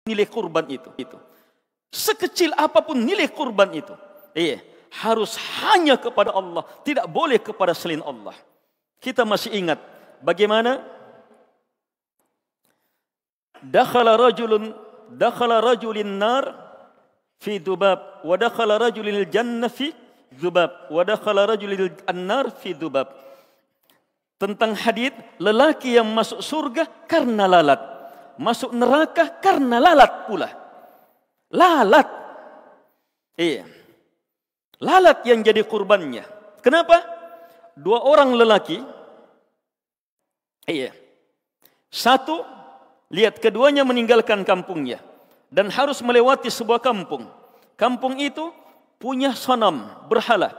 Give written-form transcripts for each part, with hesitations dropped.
nilai kurban itu. Sekecil apapun nilai kurban itu, harus hanya kepada Allah, tidak boleh kepada selain Allah. Kita masih ingat bagaimana dakhala rajulun nar fi dzubab wa dakhala rajulul jannah fi dzubab wa dakhala rajulul annar fi dzubab. Tentang hadits lelaki yang masuk surga karena lalat, masuk neraka karena lalat pula. Lalat. Lalat yang jadi kurbannya. Kenapa? Dua orang lelaki. Satu, lihat keduanya meninggalkan kampungnya dan harus melewati sebuah kampung. Kampung itu punya sanam, berhala.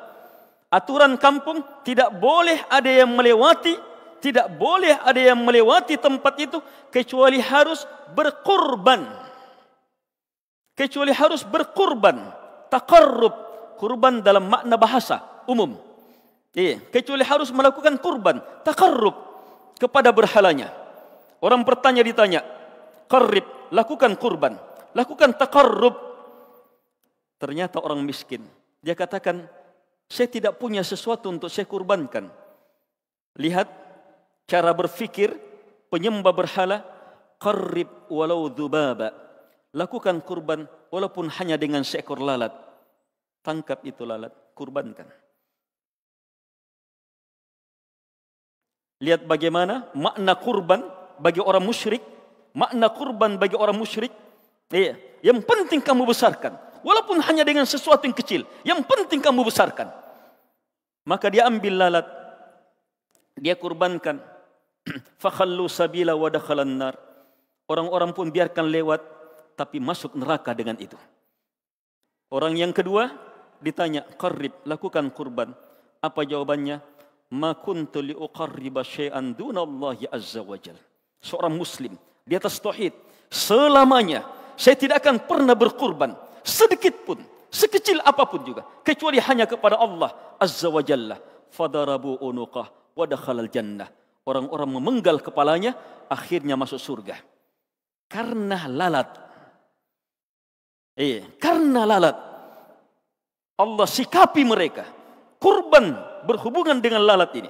Aturan kampung tidak boleh ada yang melewati, tidak boleh ada yang melewati tempat itu kecuali harus berkurban. Kecuali harus berkurban, taqarrub, kurban dalam makna bahasa umum. Kecuali harus melakukan kurban, taqarrub kepada berhalanya. Orang ditanya, qarrib, lakukan kurban, lakukan taqarrub. Ternyata orang miskin. Dia katakan, saya tidak punya sesuatu untuk saya kurbankan. Lihat cara berfikir penyembah berhala, qarrib walau dzubaba. Lakukan kurban walaupun hanya dengan seekor lalat. Tangkap itu lalat, kurbankan. Lihat bagaimana makna kurban bagi orang musyrik, makna kurban bagi orang musyrik. Yang penting kamu besarkan, walaupun hanya dengan sesuatu yang kecil, yang penting kamu besarkan. Maka dia ambil lalat, dia kurbankan. Fakhallu sabila wa dakhalan nar. Orang-orang pun biarkan lewat, tapi masuk neraka dengan itu. Orang yang kedua ditanya, qarrib, lakukan kurban. Apa jawabannya? Ma kuntu liuqarriba syai'an dunallahi azza wajal. Seorang muslim di atas tauhid, selamanya saya tidak akan pernah berkurban sedikit pun, sekecil apapun juga, kecuali hanya kepada Allah azza wajalla. Fadarabu unuqah wa dakhalal jannah. Orang-orang memenggal kepalanya, akhirnya masuk surga. Karena lalat. Karena lalat. Allah sikapi mereka. Kurban berhubungan dengan lalat ini.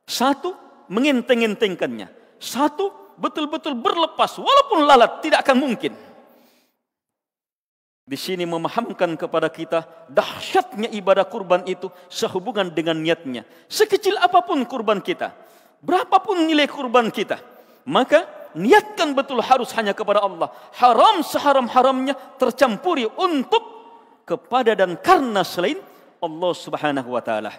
Satu, mengenteng-entengkannya. Satu, betul-betul berlepas. Walaupun lalat tidak akan mungkin. Di sini memahamkan kepada kita dahsyatnya ibadah kurban itu sehubungan dengan niatnya. Sekecil apapun kurban kita, berapapun nilai kurban kita, maka niatkan betul harus hanya kepada Allah. Haram seharam-haramnya tercampuri untuk kepada dan karena selain Allah Subhanahu wa taala.